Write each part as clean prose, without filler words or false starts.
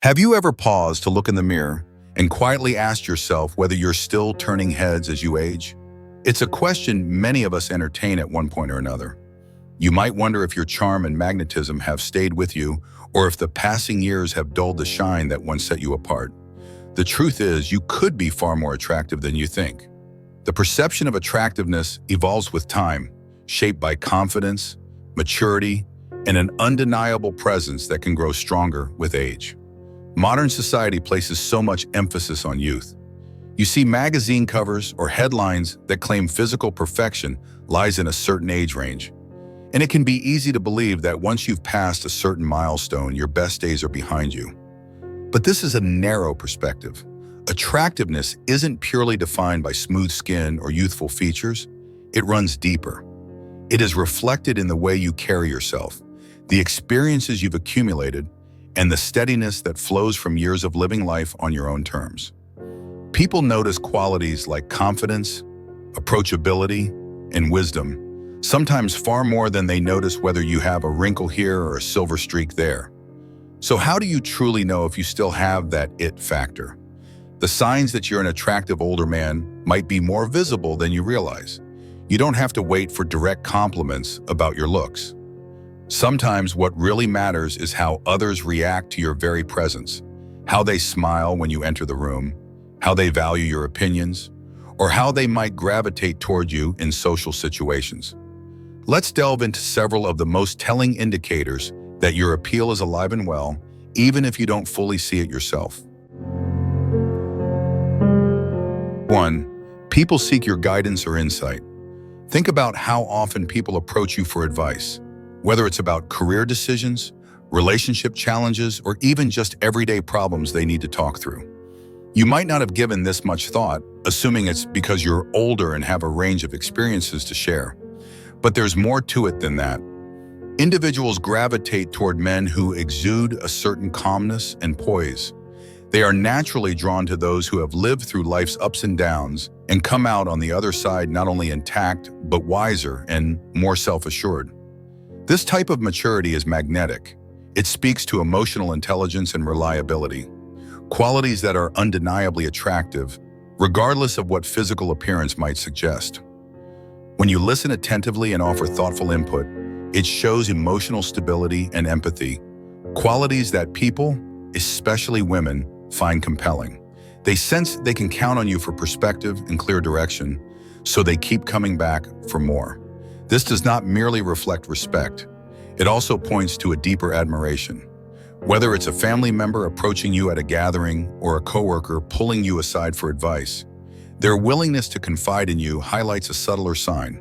Have you ever paused to look in the mirror and quietly asked yourself whether you're still turning heads as you age? It's a question many of us entertain at one point or another. You might wonder if your charm and magnetism have stayed with you, or if the passing years have dulled the shine that once set you apart. The truth is, you could be far more attractive than you think. The perception of attractiveness evolves with time, shaped by confidence, maturity, and an undeniable presence that can grow stronger with age. Modern society places so much emphasis on youth. You see magazine covers or headlines that claim physical perfection lies in a certain age range. And it can be easy to believe that once you've passed a certain milestone, your best days are behind you. But this is a narrow perspective. Attractiveness isn't purely defined by smooth skin or youthful features. It runs deeper. It is reflected in the way you carry yourself, the experiences you've accumulated, and the steadiness that flows from years of living life on your own terms. People notice qualities like confidence, approachability, and wisdom, sometimes far more than they notice whether you have a wrinkle here or a silver streak there. So how do you truly know if you still have that it factor? The signs that you're an attractive older man might be more visible than you realize. You don't have to wait for direct compliments about your looks. Sometimes what really matters is how others react to your very presence, how they smile when you enter the room, how they value your opinions, or how they might gravitate toward you in social situations. Let's delve into several of the most telling indicators that your appeal is alive and well, even if you don't fully see it yourself. 1. People seek your guidance or insight. Think about how often people approach you for advice, whether it's about career decisions, relationship challenges, or even just everyday problems they need to talk through. You might not have given this much thought, assuming it's because you're older and have a range of experiences to share. But there's more to it than that. Individuals gravitate toward men who exude a certain calmness and poise. They are naturally drawn to those who have lived through life's ups and downs and come out on the other side not only intact, but wiser and more self-assured. This type of maturity is magnetic. It speaks to emotional intelligence and reliability, qualities that are undeniably attractive, regardless of what physical appearance might suggest. When you listen attentively and offer thoughtful input, it shows emotional stability and empathy, qualities that people, especially women, find compelling. They sense they can count on you for perspective and clear direction, so they keep coming back for more. This does not merely reflect respect. It also points to a deeper admiration. Whether it's a family member approaching you at a gathering or a coworker pulling you aside for advice, their willingness to confide in you highlights a subtler sign.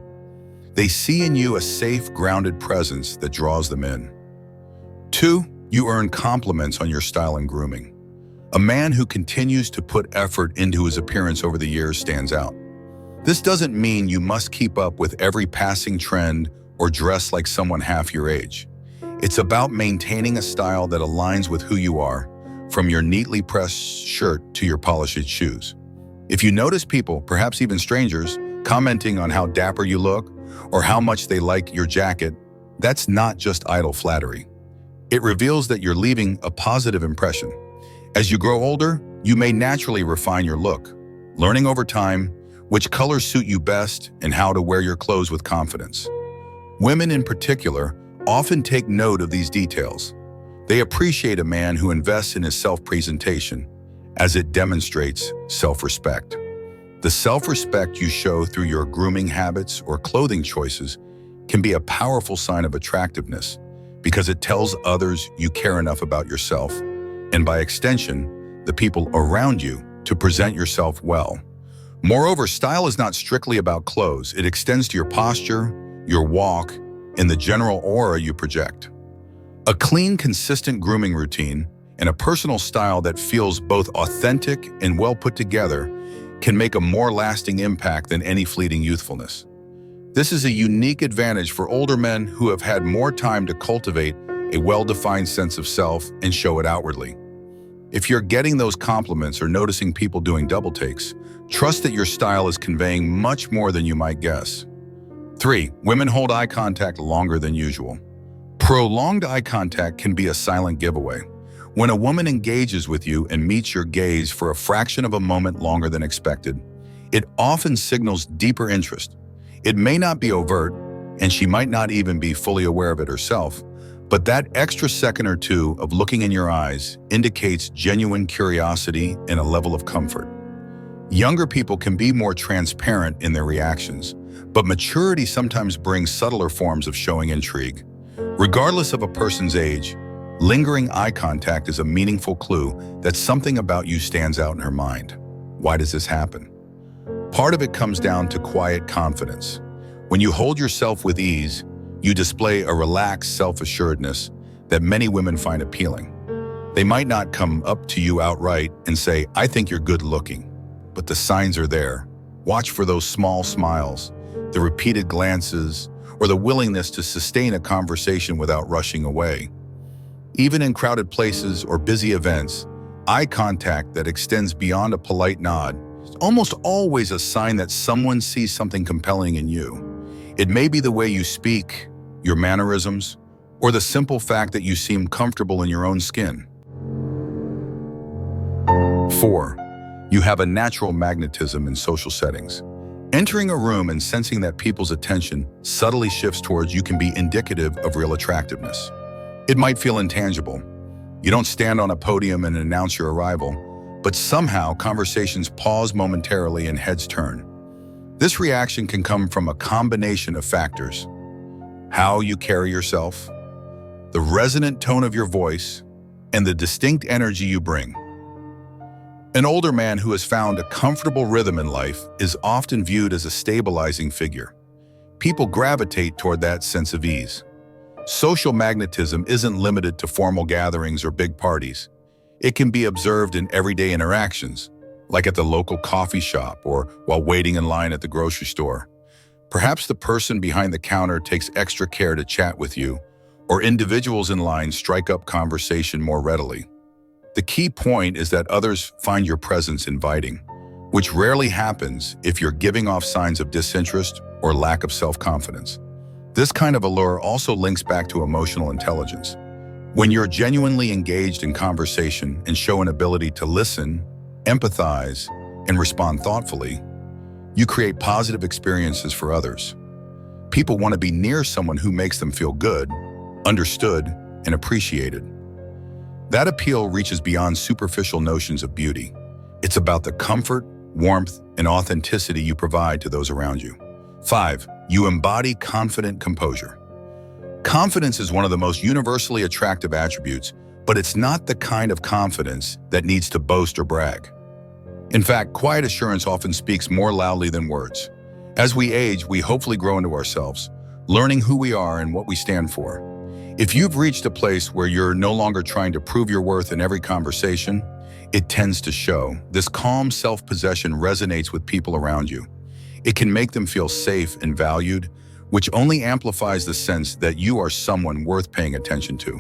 They see in you a safe, grounded presence that draws them in. 2. You earn compliments on your style and grooming. A man who continues to put effort into his appearance over the years stands out. This doesn't mean you must keep up with every passing trend or dress like someone half your age. It's about maintaining a style that aligns with who you are, from your neatly pressed shirt to your polished shoes. If you notice people, perhaps even strangers, commenting on how dapper you look or how much they like your jacket, that's not just idle flattery. It reveals that you're leaving a positive impression. As you grow older, you may naturally refine your look, learning over time which colors suit you best and how to wear your clothes with confidence. Women in particular often take note of these details. They appreciate a man who invests in his self-presentation, as it demonstrates self-respect. The self-respect you show through your grooming habits or clothing choices can be a powerful sign of attractiveness because it tells others you care enough about yourself, and by extension, the people around you, to present yourself well. Moreover, style is not strictly about clothes. It extends to your posture, your walk, and the general aura you project. A clean, consistent grooming routine and a personal style that feels both authentic and well put together can make a more lasting impact than any fleeting youthfulness. This is a unique advantage for older men who have had more time to cultivate a well-defined sense of self and show it outwardly. If you're getting those compliments or noticing people doing double takes, trust that your style is conveying much more than you might guess. 3. Women hold eye contact longer than usual. Prolonged eye contact can be a silent giveaway. When a woman engages with you and meets your gaze for a fraction of a moment longer than expected, it often signals deeper interest. It may not be overt, and she might not even be fully aware of it herself, but that extra second or two of looking in your eyes indicates genuine curiosity and a level of comfort. Younger people can be more transparent in their reactions, but maturity sometimes brings subtler forms of showing intrigue. Regardless of a person's age, lingering eye contact is a meaningful clue that something about you stands out in her mind. Why does this happen? Part of it comes down to quiet confidence. When you hold yourself with ease, you display a relaxed self-assuredness that many women find appealing. They might not come up to you outright and say, "I think you're good looking," but the signs are there. Watch for those small smiles, the repeated glances, or the willingness to sustain a conversation without rushing away. Even in crowded places or busy events, eye contact that extends beyond a polite nod is almost always a sign that someone sees something compelling in you. It may be the way you speak, your mannerisms, or the simple fact that you seem comfortable in your own skin. 4. You have a natural magnetism in social settings. Entering a room and sensing that people's attention subtly shifts towards you can be indicative of real attractiveness. It might feel intangible. You don't stand on a podium and announce your arrival, but somehow conversations pause momentarily and heads turn. This reaction can come from a combination of factors: how you carry yourself, the resonant tone of your voice, and the distinct energy you bring. An older man who has found a comfortable rhythm in life is often viewed as a stabilizing figure. People gravitate toward that sense of ease. Social magnetism isn't limited to formal gatherings or big parties. It can be observed in everyday interactions, like at the local coffee shop or while waiting in line at the grocery store. Perhaps the person behind the counter takes extra care to chat with you, or individuals in line strike up conversation more readily. The key point is that others find your presence inviting, which rarely happens if you're giving off signs of disinterest or lack of self-confidence. This kind of allure also links back to emotional intelligence. When you're genuinely engaged in conversation and show an ability to listen, empathize, and respond thoughtfully, you create positive experiences for others. People want to be near someone who makes them feel good, understood, and appreciated. That appeal reaches beyond superficial notions of beauty. It's about the comfort, warmth, and authenticity you provide to those around you. 5. You embody confident composure. Confidence is one of the most universally attractive attributes, but it's not the kind of confidence that needs to boast or brag. In fact, quiet assurance often speaks more loudly than words. As we age, we hopefully grow into ourselves, learning who we are and what we stand for. If you've reached a place where you're no longer trying to prove your worth in every conversation, it tends to show. This calm self-possession resonates with people around you. It can make them feel safe and valued, which only amplifies the sense that you are someone worth paying attention to.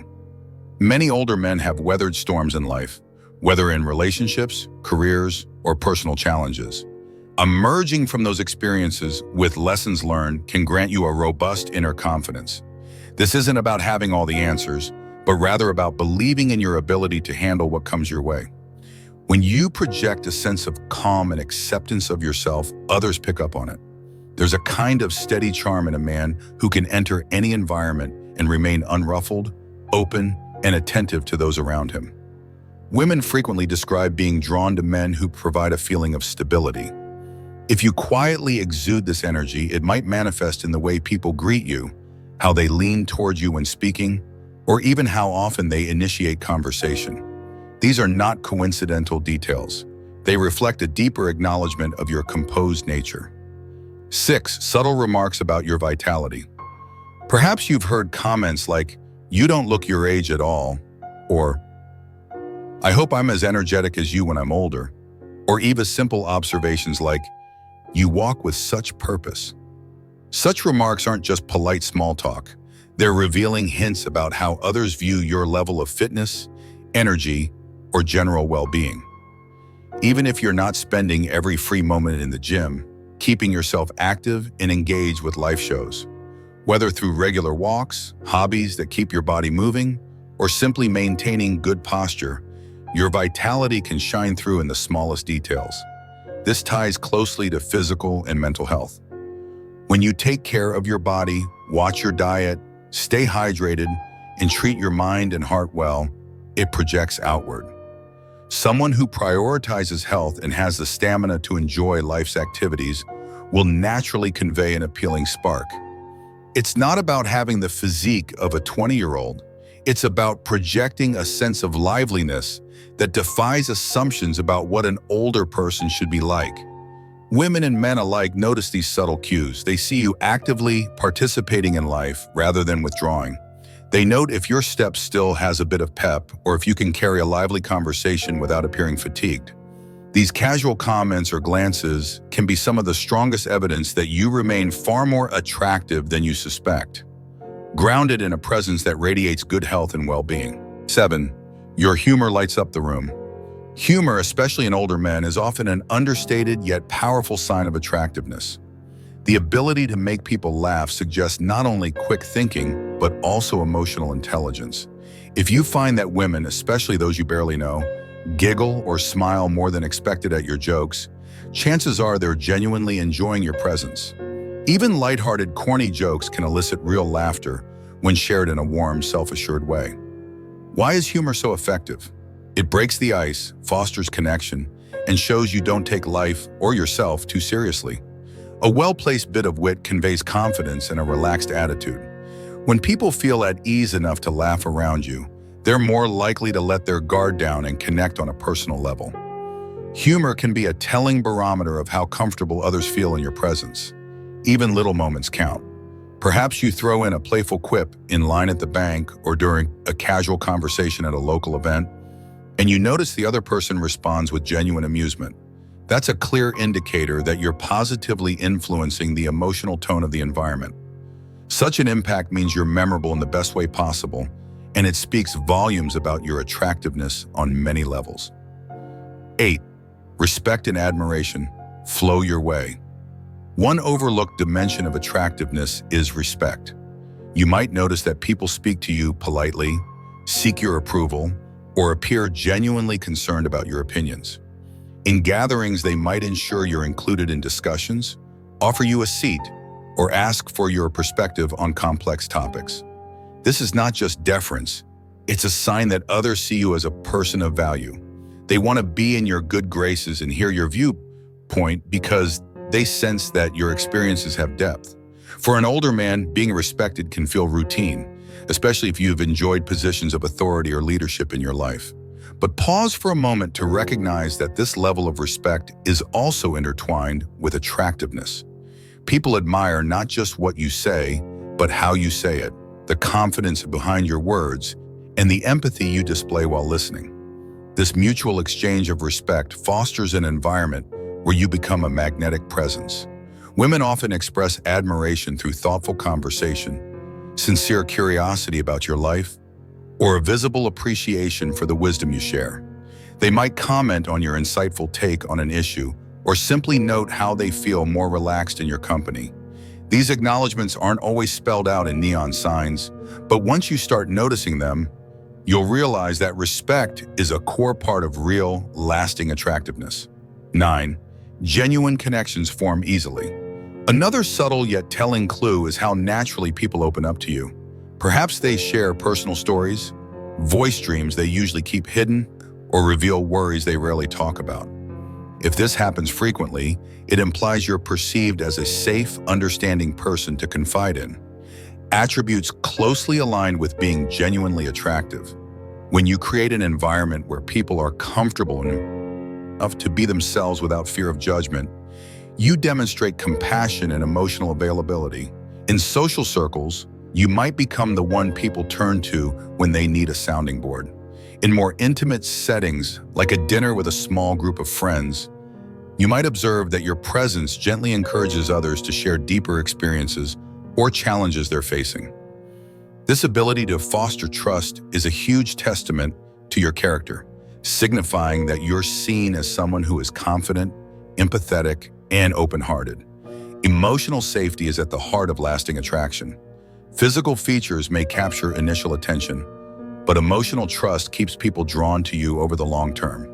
Many older men have weathered storms in life, whether in relationships, careers, or personal challenges. Emerging from those experiences with lessons learned can grant you a robust inner confidence. This isn't about having all the answers, but rather about believing in your ability to handle what comes your way. When you project a sense of calm and acceptance of yourself, others pick up on it. There's a kind of steady charm in a man who can enter any environment and remain unruffled, open, and attentive to those around him. Women frequently describe being drawn to men who provide a feeling of stability. If you quietly exude this energy, it might manifest in the way people greet you, how they lean towards you when speaking, or even how often they initiate conversation. These are not coincidental details. They reflect a deeper acknowledgement of your composed nature. 6. Subtle remarks about your vitality. Perhaps you've heard comments like, "You don't look your age at all," or "I hope I'm as energetic as you when I'm older," or even simple observations like, "You walk with such purpose." Such remarks aren't just polite small talk. They're revealing hints about how others view your level of fitness, energy, or general well-being. Even if you're not spending every free moment in the gym, keeping yourself active and engaged with life shows. Whether through regular walks, hobbies that keep your body moving, or simply maintaining good posture, your vitality can shine through in the smallest details. This ties closely to physical and mental health. When you take care of your body, watch your diet, stay hydrated, and treat your mind and heart well, it projects outward. Someone who prioritizes health and has the stamina to enjoy life's activities will naturally convey an appealing spark. It's not about having the physique of a 20-year-old. It's about projecting a sense of liveliness that defies assumptions about what an older person should be like. Women and men alike notice these subtle cues. They see you actively participating in life rather than withdrawing. They note if your step still has a bit of pep or if you can carry a lively conversation without appearing fatigued. These casual comments or glances can be some of the strongest evidence that you remain far more attractive than you suspect, grounded in a presence that radiates good health and well-being. 7. Your humor lights up the room. Humor, especially in older men, is often an understated yet powerful sign of attractiveness. The ability to make people laugh suggests not only quick thinking, but also emotional intelligence. If you find that women, especially those you barely know, giggle or smile more than expected at your jokes, chances are they're genuinely enjoying your presence. Even lighthearted, corny jokes can elicit real laughter when shared in a warm, self-assured way. Why is humor so effective? It breaks the ice, fosters connection, and shows you don't take life or yourself too seriously. A well-placed bit of wit conveys confidence and a relaxed attitude. When people feel at ease enough to laugh around you, they're more likely to let their guard down and connect on a personal level. Humor can be a telling barometer of how comfortable others feel in your presence. Even little moments count. Perhaps you throw in a playful quip in line at the bank or during a casual conversation at a local event, and you notice the other person responds with genuine amusement. That's a clear indicator that you're positively influencing the emotional tone of the environment. Such an impact means you're memorable in the best way possible, and it speaks volumes about your attractiveness on many levels. 8. Respect and admiration flow your way. One overlooked dimension of attractiveness is respect. You might notice that people speak to you politely, seek your approval, or appear genuinely concerned about your opinions. In gatherings, they might ensure you're included in discussions, offer you a seat, or ask for your perspective on complex topics. This is not just deference, it's a sign that others see you as a person of value. They want to be in your good graces and hear your viewpoint because they sense that your experiences have depth. For an older man, being respected can feel routine, especially if you've enjoyed positions of authority or leadership in your life. But pause for a moment to recognize that this level of respect is also intertwined with attractiveness. People admire not just what you say, but how you say it, the confidence behind your words, and the empathy you display while listening. This mutual exchange of respect fosters an environment where you become a magnetic presence. Women often express admiration through thoughtful conversation, sincere curiosity about your life, or a visible appreciation for the wisdom you share. They might comment on your insightful take on an issue, or simply note how they feel more relaxed in your company. These acknowledgments aren't always spelled out in neon signs, but once you start noticing them, you'll realize that respect is a core part of real, lasting attractiveness. 9. Genuine connections form easily. Another subtle yet telling clue is how naturally people open up to you. Perhaps they share personal stories, voice dreams they usually keep hidden, or reveal worries they rarely talk about. If this happens frequently, it implies you're perceived as a safe, understanding person to confide in. Attributes closely aligned with being genuinely attractive. When you create an environment where people are comfortable enough to be themselves without fear of judgment, you demonstrate compassion and emotional availability. In social circles, you might become the one people turn to when they need a sounding board. In more intimate settings, like a dinner with a small group of friends, you might observe that your presence gently encourages others to share deeper experiences or challenges they're facing. This ability to foster trust is a huge testament to your character, signifying that you're seen as someone who is confident, empathetic, and open-hearted. Emotional safety is at the heart of lasting attraction. Physical features may capture initial attention, but emotional trust keeps people drawn to you over the long term.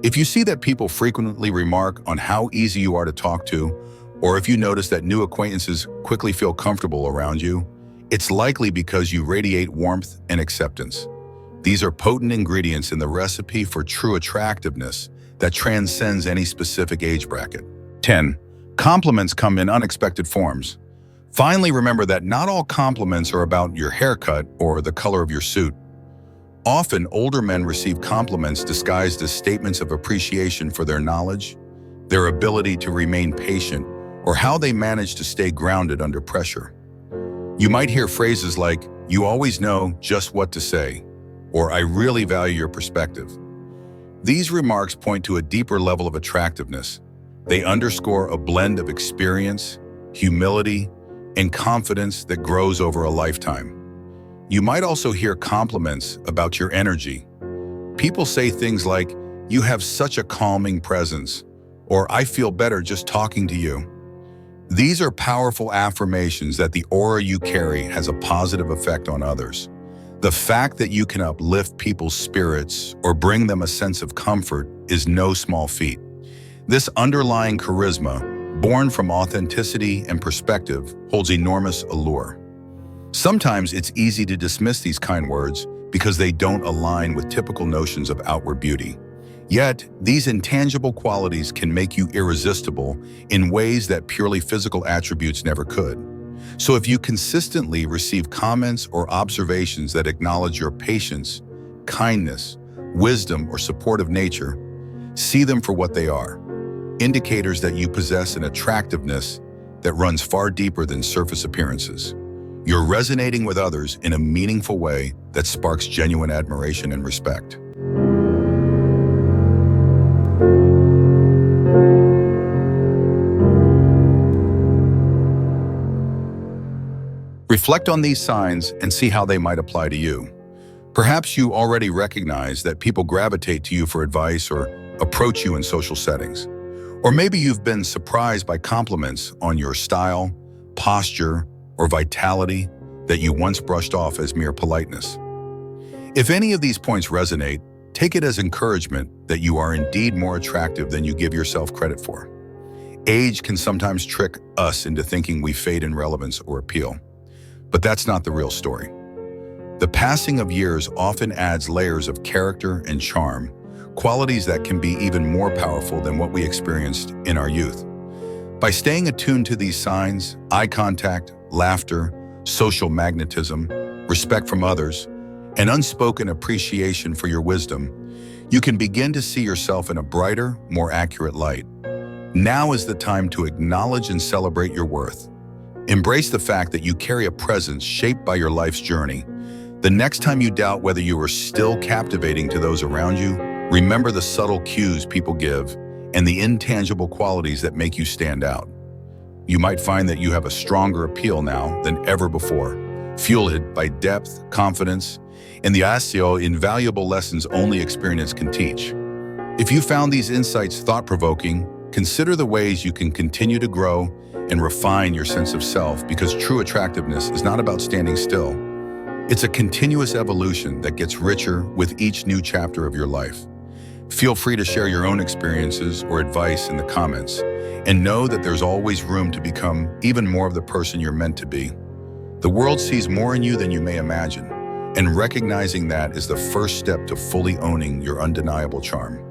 If you see that people frequently remark on how easy you are to talk to, or if you notice that new acquaintances quickly feel comfortable around you, it's likely because you radiate warmth and acceptance. These are potent ingredients in the recipe for true attractiveness that transcends any specific age bracket. 10. Compliments come in unexpected forms. Finally, remember that not all compliments are about your haircut or the color of your suit. Often, older men receive compliments disguised as statements of appreciation for their knowledge, their ability to remain patient, or how they manage to stay grounded under pressure. You might hear phrases like, "You always know just what to say," or "I really value your perspective." These remarks point to a deeper level of attractiveness. They underscore a blend of experience, humility, and confidence that grows over a lifetime. You might also hear compliments about your energy. People say things like, "You have such a calming presence," or "I feel better just talking to you." These are powerful affirmations that the aura you carry has a positive effect on others. The fact that you can uplift people's spirits or bring them a sense of comfort is no small feat. This underlying charisma, born from authenticity and perspective, holds enormous allure. Sometimes it's easy to dismiss these kind words because they don't align with typical notions of outward beauty. Yet, these intangible qualities can make you irresistible in ways that purely physical attributes never could. So if you consistently receive comments or observations that acknowledge your patience, kindness, wisdom, or supportive nature, see them for what they are, indicators that you possess an attractiveness that runs far deeper than surface appearances. You're resonating with others in a meaningful way that sparks genuine admiration and respect. Reflect on these signs and see how they might apply to you. Perhaps you already recognize that people gravitate to you for advice or approach you in social settings. Or maybe you've been surprised by compliments on your style, posture, or vitality that you once brushed off as mere politeness. If any of these points resonate, take it as encouragement that you are indeed more attractive than you give yourself credit for. Age can sometimes trick us into thinking we fade in relevance or appeal. But that's not the real story. The passing of years often adds layers of character and charm, qualities that can be even more powerful than what we experienced in our youth. By staying attuned to these signs, eye contact, laughter, social magnetism, respect from others, and unspoken appreciation for your wisdom, you can begin to see yourself in a brighter, more accurate light. Now is the time to acknowledge and celebrate your worth. Embrace the fact that you carry a presence shaped by your life's journey. The next time you doubt whether you are still captivating to those around you, remember the subtle cues people give and the intangible qualities that make you stand out. You might find that you have a stronger appeal now than ever before, fueled by depth, confidence, and the invaluable lessons only experience can teach. If you found these insights thought-provoking, consider the ways you can continue to grow and refine your sense of self, because true attractiveness is not about standing still. It's a continuous evolution that gets richer with each new chapter of your life. Feel free to share your own experiences or advice in the comments, and know that there's always room to become even more of the person you're meant to be. The world sees more in you than you may imagine, and recognizing that is the first step to fully owning your undeniable charm.